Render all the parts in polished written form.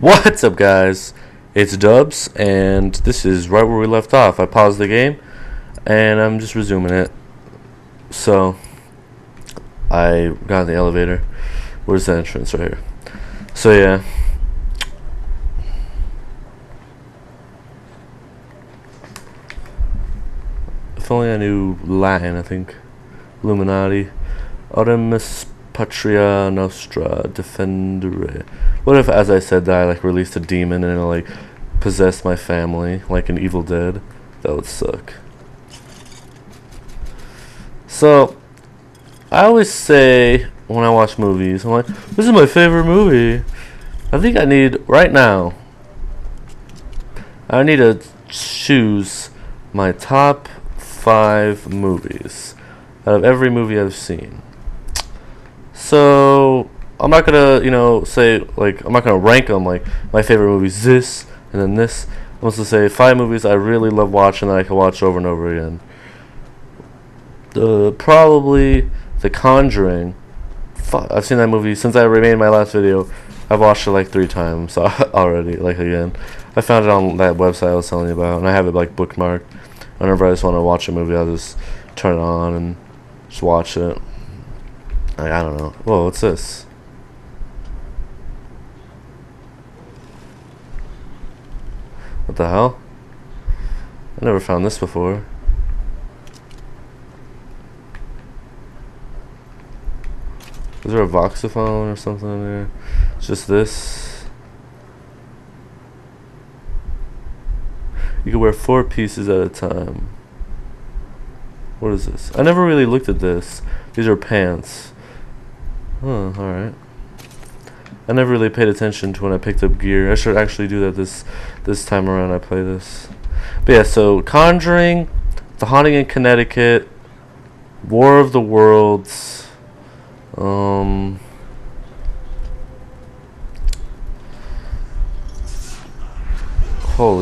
What's up, guys? It's Dubzz, and this is right where we left off. I paused the game, and I'm just resuming it. So, I got in the elevator. Where's the entrance? Right here. So, yeah. If only I knew Latin, I think. Illuminati. Artemis Patria Nostra Defendere. What if, as I said that, I released a demon and it possessed my family, like an Evil Dead? That would suck. So, I always say when I watch movies, I'm like, this is my favorite movie. I think I need, right now, I need to choose my top 5 movies out of every movie I've seen. So I'm not gonna, say I'm not gonna rank them like my favorite movies this and then this. I'm supposed to say 5 movies I really love watching that I can watch over and over again. Probably The Conjuring. I've seen that movie since I made my last video. I've watched it 3 times already. Again, I found it on that website I was telling you about, and I have it bookmarked. Whenever I just want to watch a movie, I'll just turn it on and just watch it. I don't know. Whoa, what's this? What the hell? I never found this before. Is there a voxophone or something in there? It's just this. You can wear 4 pieces at a time. What is this? I never really looked at this. These are pants. Huh, alright. I never really paid attention to when I picked up gear. I should actually do that this time around I play this. But yeah, so Conjuring, The Haunting in Connecticut, War of the Worlds, holy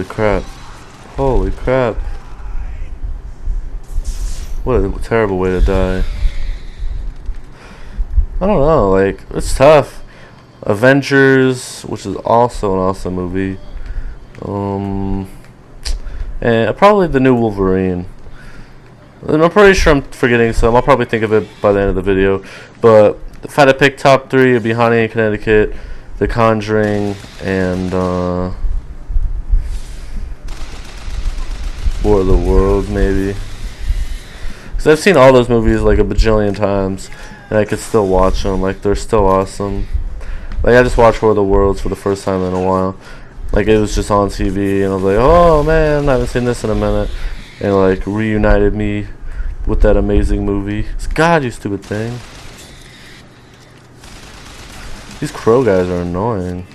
crap. Holy crap. What a terrible way to die. I don't know, it's tough. Avengers, which is also an awesome movie. And probably the new Wolverine. And I'm pretty sure I'm forgetting some. I'll probably think of it by the end of the video. But if I had to pick top 3, it'd be Haunting in Connecticut, The Conjuring, and War of the Worlds, maybe. Because I've seen all those movies a bajillion times, and I could still watch them. They're still awesome. I just watched War of the Worlds for the first time in a while. It was just on TV, and I was like, oh man, I haven't seen this in a minute. And reunited me with that amazing movie. God, you stupid thing. These crow guys are annoying.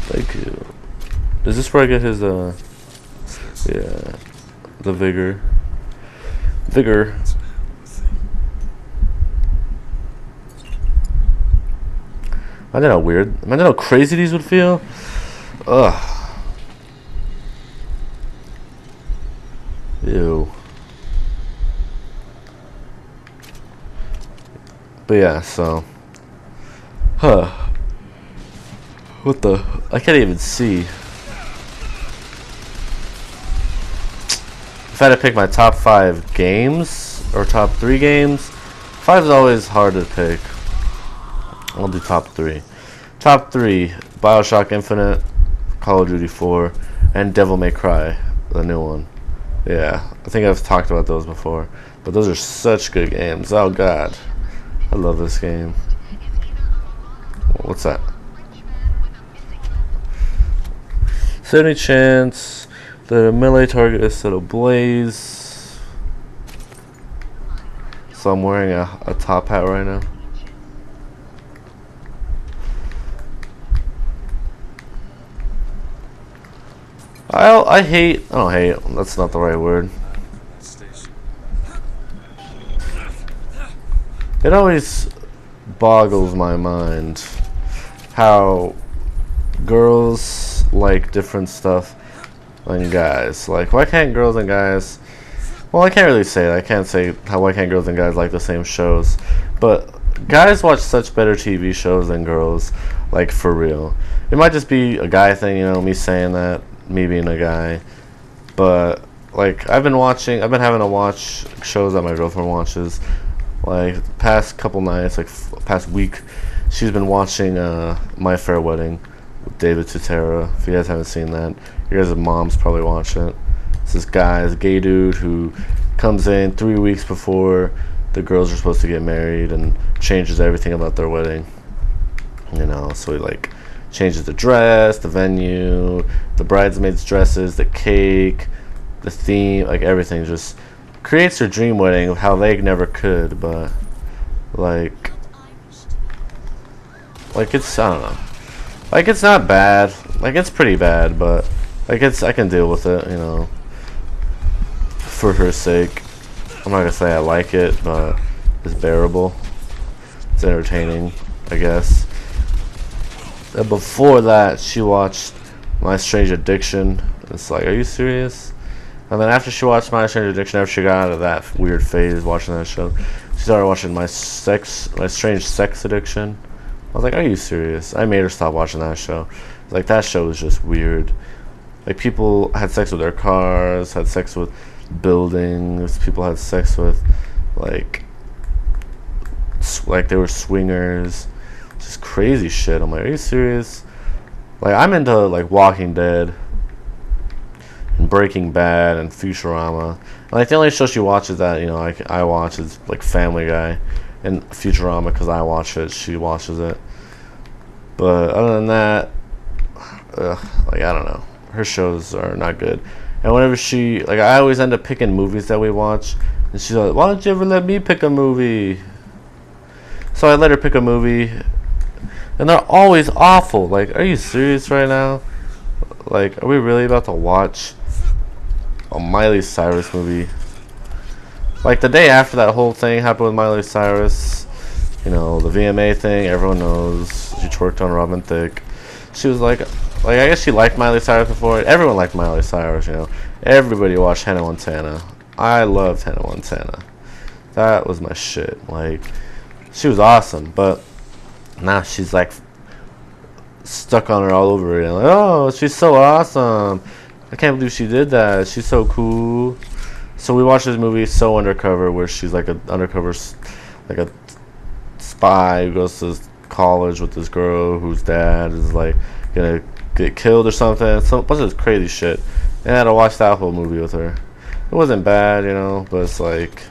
Thank you. Is this where I get his, yeah, the vigor? Vigor. Imagine how weird, imagine how crazy these would feel. Ugh. Ew. But yeah, so. Huh. What the? I can't even see. If I had to pick my top 5 games, or top 3 games, 5 is always hard to pick. I'll do top 3. Top 3, Bioshock Infinite, Call of Duty 4, and Devil May Cry, the new one. Yeah, I think I've talked about those before. But those are such good games. Oh god. I love this game. What's that? Is there any chance the melee target is set ablaze? So I'm wearing a top hat right now. I don't hate, that's not the right word. It always boggles my mind how girls like different stuff than guys. Why can't girls and guys Well, I can't really say that. I can't say how why can't girls and guys like the same shows, but guys watch such better TV shows than girls, like for real. It might just be a guy thing, you know, me saying that, me being a guy, but like I've been having to watch shows that my girlfriend watches. Like past couple nights, like past week, she's been watching My Fair Wedding with David Tutera. If you guys haven't seen that, you guys' moms probably watch it. It's this guy, this gay dude who comes in 3 weeks before the girls are supposed to get married and changes everything about their wedding. You know, so he like changes the dress, the venue, the bridesmaids' dresses, the cake, the theme, like everything. Just creates their dream wedding of how they never could, but like it's, I don't know. Like it's not bad. Like it's pretty bad, but like I can deal with it, you know. For her sake. I'm not gonna say I like it, but it's bearable. It's entertaining, I guess. And before that, she watched My Strange Addiction. It's like, are you serious? And then after she watched My Strange Addiction, after she got out of that weird phase watching that show, she started watching My Strange Sex Addiction. I was like, are you serious? I made her stop watching that show. Like, that show was just weird. Like, people had sex with their cars, had sex with buildings, people had sex with like they were swingers, just crazy shit. I'm like, are you serious? Like, I'm into like Walking Dead and Breaking Bad and Futurama, and like the only show she watches that, you know, like I watch is like Family Guy and Futurama because I watch it, she watches it. But other than that, like I don't know, her shows are not good. And whenever she, like, I always end up picking movies that we watch. And she's like, why don't you ever let me pick a movie? So I let her pick a movie. And they're always awful. Like, are you serious right now? Like, are we really about to watch a Miley Cyrus movie? Like, the day after that whole thing happened with Miley Cyrus, you know, the VMA thing, everyone knows. She twerked on Robin Thicke. She was like, I guess she liked Miley Cyrus before. Everyone liked Miley Cyrus, you know. Everybody watched Hannah Montana. I loved Hannah Montana. That was my shit. Like, she was awesome, but now she's like stuck on her all over again. Like, oh, she's so awesome. I can't believe she did that. She's so cool. So we watched this movie, So Undercover, where she's like an undercover, like a spy who goes to college with this girl whose dad is like gonna get killed or something. Some bunch of crazy shit. And I had to watch that whole movie with her. It wasn't bad, you know, but it's like,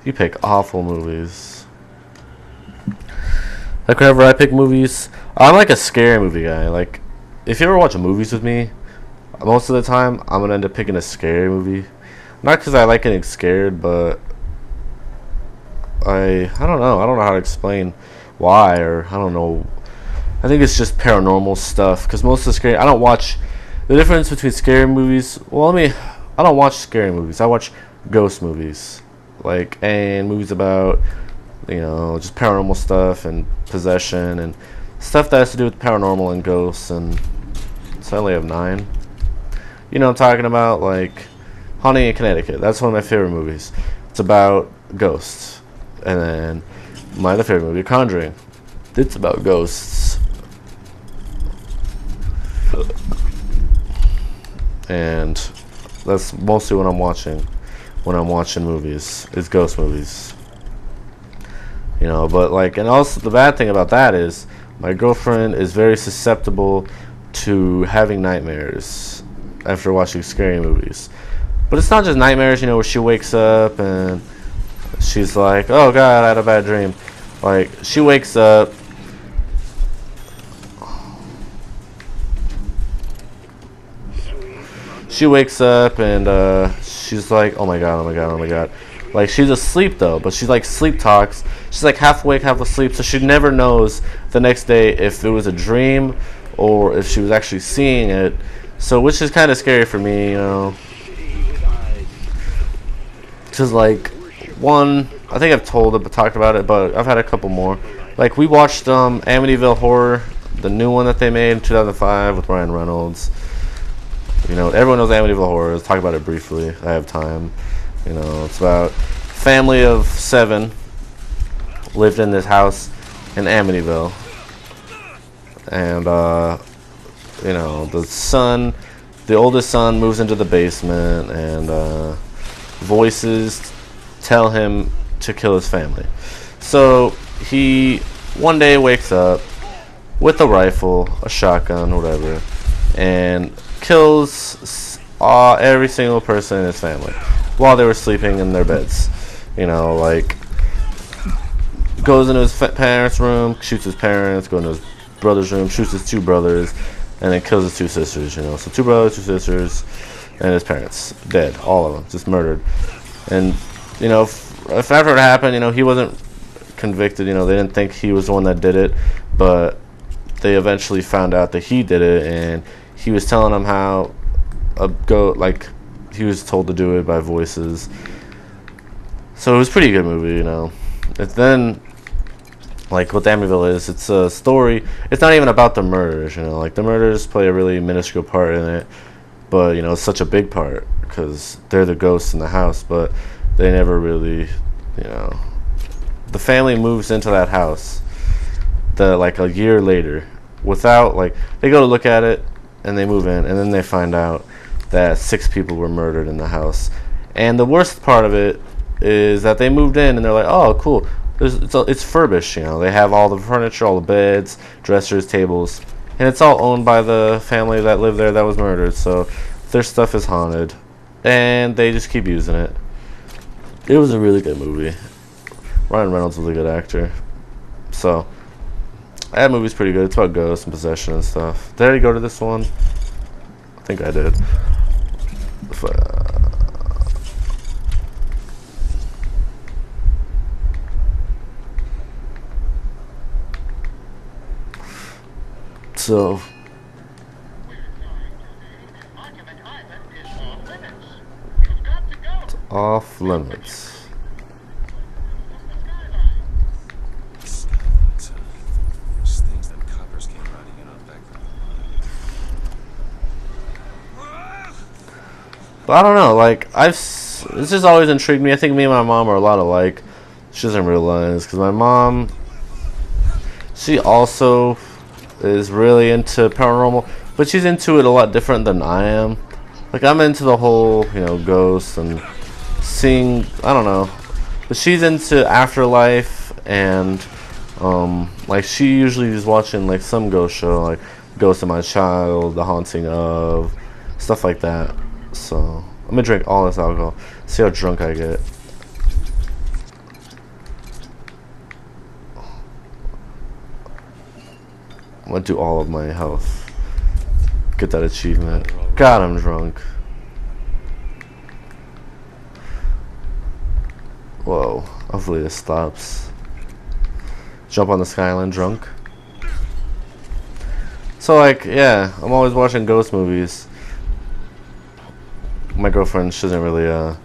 you pick awful movies. Like whenever I pick movies, I'm like a scary movie guy. Like, if you ever watch movies with me, most of the time I'm gonna end up picking a scary movie. Not because I like getting scared, but I don't know. I don't know how to explain why, or I don't know. I think it's just paranormal stuff, because most of the scary, I don't watch, the difference between scary movies, well, I don't watch scary movies, I watch ghost movies, like, and movies about, you know, just paranormal stuff, and possession, and stuff that has to do with paranormal and ghosts, and so I only have 9, you know what I'm talking about, like, Haunting in Connecticut, that's one of my favorite movies, it's about ghosts, and then, my other favorite movie, Conjuring, it's about ghosts. And that's mostly what I'm watching when I'm watching movies, is ghost movies, you know. But like, and also the bad thing about that is my girlfriend is very susceptible to having nightmares after watching scary movies. But it's not just nightmares, you know, where she wakes up and she's like, oh god, I had a bad dream. Like, she wakes up, and she's like, oh my god, oh my god, oh my god. Like, she's asleep though, but she's like sleep talks. She's like half awake, half asleep, so she never knows the next day if it was a dream or if she was actually seeing it. So, which is kind of scary for me, you know. Because, like, one, I think I've talked about it, but I've had a couple more. Like, we watched Amityville Horror, the new one that they made in 2005 with Ryan Reynolds. You know, everyone knows Amityville Horror. Let's talk about it briefly. I have time. You know, it's about family of 7 lived in this house in Amityville, and you know, the oldest son moves into the basement, and voices tell him to kill his family. So he one day wakes up with a rifle, a shotgun, whatever, and kills every single person in his family while they were sleeping in their beds. You know, like, goes into his parents' room, shoots his parents, goes into his brother's room, shoots his 2 brothers, and then kills his 2 sisters. You know, so 2 brothers, 2 sisters, and his parents dead, all of them, just murdered. And you know, if ever it happened, you know, he wasn't convicted. You know, they didn't think he was the one that did it, but they eventually found out that he did it, and he was telling them how he was told to do it by voices. So it was a pretty good movie, you know. It's then, like, what Amityville is, it's a story. It's not even about the murders, you know. Like, the murders play a really minuscule part in it, but you know, it's such a big part because they're the ghosts in the house. But they never really, you know. The family moves into that house like a year later without, like, they go to look at it and they move in, and then they find out that 6 people were murdered in the house. And the worst part of it is that they moved in and they're like, oh, cool, it's furbished, you know. They have all the furniture, all the beds, dressers, tables, and it's all owned by the family that lived there that was murdered. So their stuff is haunted, and they just keep using it. It was a really good movie. Ryan Reynolds was a good actor. So that movie's pretty good. It's about ghosts and possession and stuff. Did I go to this one? I think I did. So it's off limits. But I don't know, like, this just always intrigued me. I think me and my mom are a lot alike. She doesn't realize, because my mom, she also is really into paranormal, but she's into it a lot different than I am. Like, I'm into the whole, you know, ghosts and seeing, I don't know, but she's into afterlife, and like, she usually is watching like some ghost show, like Ghost of My Child, The Haunting of, stuff like that. So I'm gonna drink all this alcohol, see how drunk I get. I'm gonna do all of my health, get that achievement. God, I'm drunk. Whoa, hopefully this stops. Jump on the Skyline drunk. So, like, yeah, I'm always watching ghost movies. My girlfriend, she doesn't really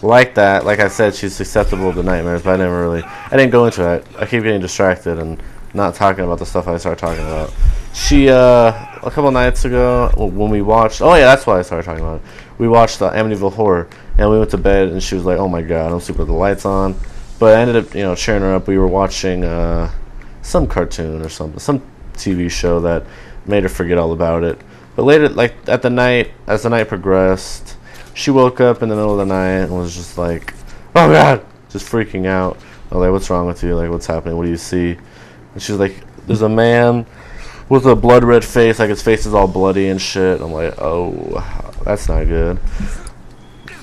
like that. Like I said, she's susceptible to nightmares, but I didn't go into it. I keep getting distracted and not talking about the stuff I started talking about. She, a couple nights ago, when we watched, oh yeah, that's why I started talking about it. We watched the Amityville Horror, and we went to bed, and she was like, oh my god, I'm sleeping with the lights on. But I ended up, you know, cheering her up. We were watching some cartoon or something, some TV show that made her forget all about it. But later, like, as the night progressed, she woke up in the middle of the night and was just like, oh god, just freaking out. I was like, what's wrong with you? Like, what's happening? What do you see? And she's like, there's a man with a blood red face, like his face is all bloody and shit. I'm like, oh, that's not good.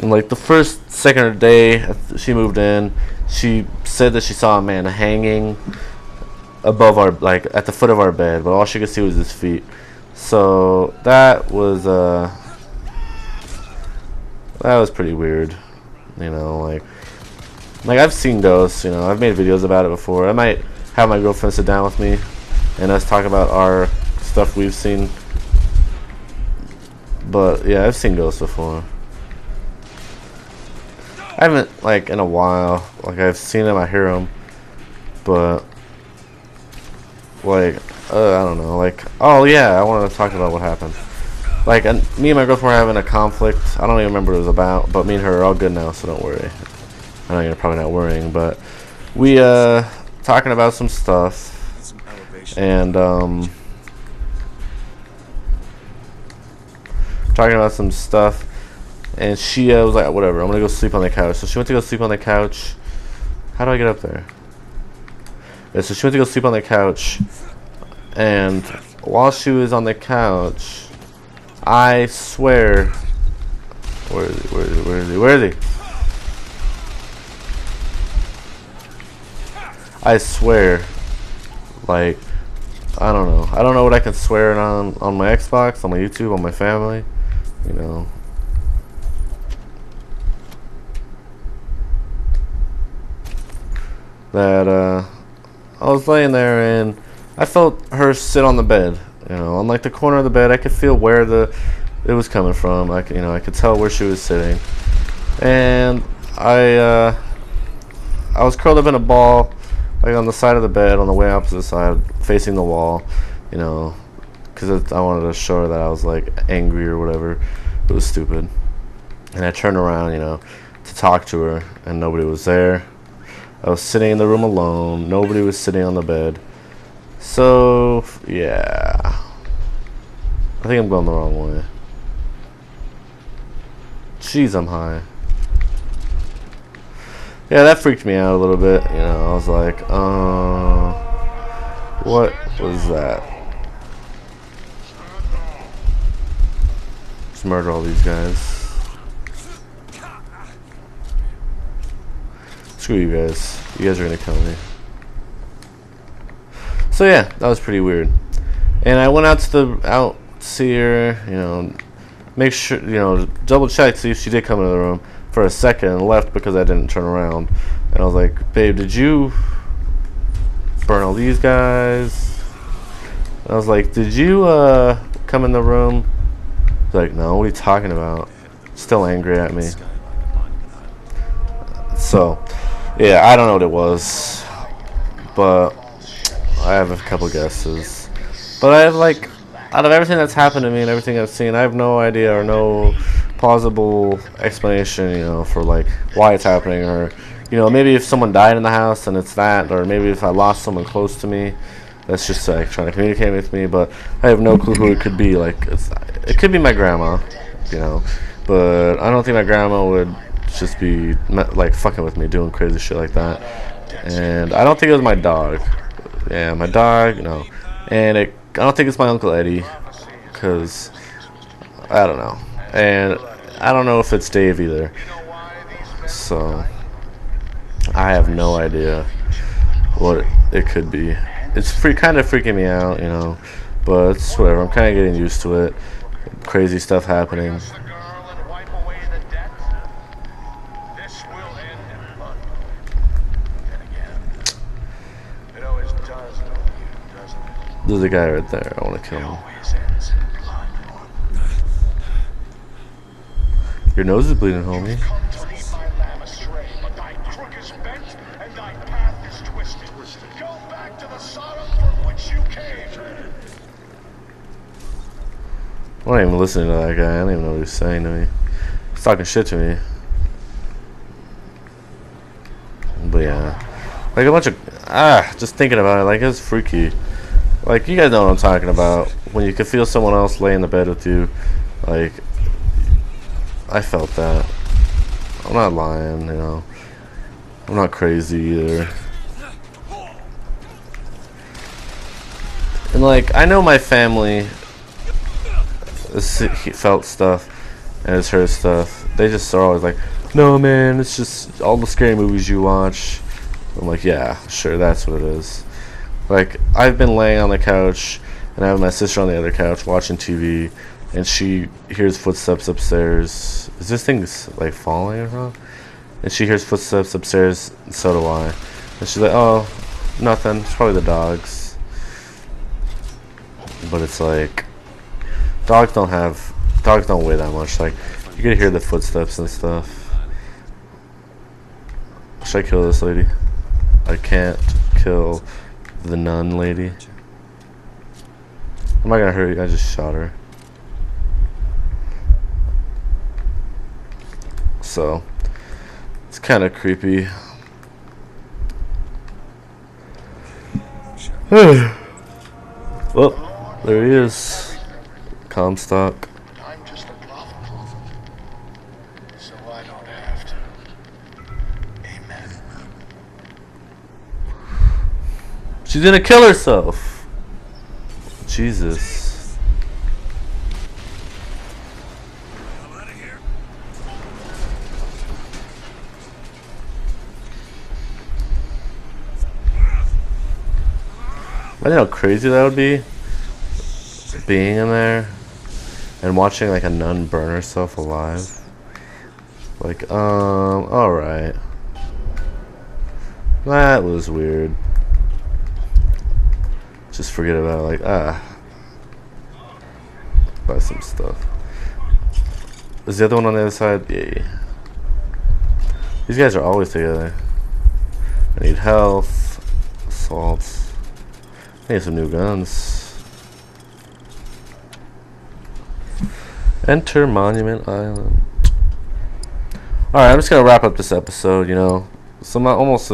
And like the second day she moved in, she said that she saw a man hanging above our, like, at the foot of our bed, but all she could see was his feet. So that was pretty weird, you know. Like I've seen ghosts, you know. I've made videos about it before. I might have my girlfriend sit down with me and us talk about our stuff we've seen. But yeah, I've seen ghosts before. I haven't, like, in a while. Like, I've seen them, I hear them, but like, I don't know. Like, oh yeah, I wanted to talk about what happened. Like, me and my girlfriend were having a conflict. I don't even remember what it was about, but me and her are all good now, so don't worry. I know you're probably not worrying, but we talking about some stuff, and and she was like, whatever, I'm gonna go sleep on the couch. So she went to go sleep on the couch. How do I get up there? Yeah, so she went to go sleep on the couch, and while she was on the couch, I swear, where is he? Where is he? Where is he? Where is he? I swear, like, I don't know what I can swear on my Xbox, on my YouTube, on my family, you know. That I was laying there and I felt her sit on the bed, you know, on like the corner of the bed. I could feel where it was coming from. I could tell where she was sitting, and I was curled up in a ball, like on the side of the bed, on the way opposite side, facing the wall, you know, because I wanted to show her that I was like angry or whatever. It was stupid, and I turned around, you know, to talk to her, and nobody was there. I was sitting in the room alone. Nobody was sitting on the bed. So, yeah. I think I'm going the wrong way. Jeez, I'm high. Yeah, that freaked me out a little bit. You know, I was like, what was that? Let's murder all these guys. Screw you guys. You guys are gonna kill me. So yeah, that was pretty weird. And I went out to see her, you know, make sure, you know, double check, see if she did come into the room for a second, and left because I didn't turn around. And I was like, babe, did you burn all these guys? And I was like, did you come in the room? She's like, no, what are you talking about? Still angry at me. So yeah, I don't know what it was, but I have a couple guesses. But I have, like, out of everything that's happened to me and everything I've seen, I have no idea or no plausible explanation, you know, for like why it's happening, or, you know, maybe if someone died in the house and it's that, or maybe if I lost someone close to me that's just like trying to communicate with me. But I have no clue who it could be. Like, it could be my grandma, you know, but I don't think my grandma would just be like fucking with me, doing crazy shit like that. And I don't think it was my dog. Yeah, my dog, no. And I don't think it's my Uncle Eddie, because I don't know. And I don't know if it's Dave either. So I have no idea what it could be. It's kind of freaking me out, you know, but it's whatever. I'm kind of getting used to it. Crazy stuff happening. There's a guy right there. I want to kill him. Your nose is bleeding, homie. I'm not even listening to that guy. I don't even know what he's saying to me. He's talking shit to me. But yeah, like a bunch of just thinking about it, like, it's freaky. Like, you guys know what I'm talking about. When you can feel someone else lay in the bed with you. Like, I felt that. I'm not lying, you know. I'm not crazy either. And, like, I know my family felt stuff and has heard stuff. They just are always like, no, man, it's just all the scary movies you watch. I'm like, yeah, sure, that's what it is. Like, I've been laying on the couch, and I have my sister on the other couch watching TV, and she hears footsteps upstairs. Is this thing, like, falling or something? And she hears footsteps upstairs, and so do I. And she's like, oh, nothing. It's probably the dogs. But it's like, dogs don't weigh that much. Like, you can hear the footsteps and stuff. Should I kill this lady? I can't kill the nun lady. I'm not gonna hurt you. I just shot her. so it's kind of creepy. Well, there he is. Comstock. I'm just a prophet, so I don't have to. Amen. She's gonna kill herself. Jesus. Imagine how crazy that would be, being in there and watching like a nun burn herself alive. Like, alright. That was weird. Just forget about it, like, buy some stuff. Is the other one on the other side? Yeah. These guys are always together. I need health, assaults. I need some new guns. Enter Monument Island. Alright, I'm just gonna wrap up this episode, you know. So I'm almost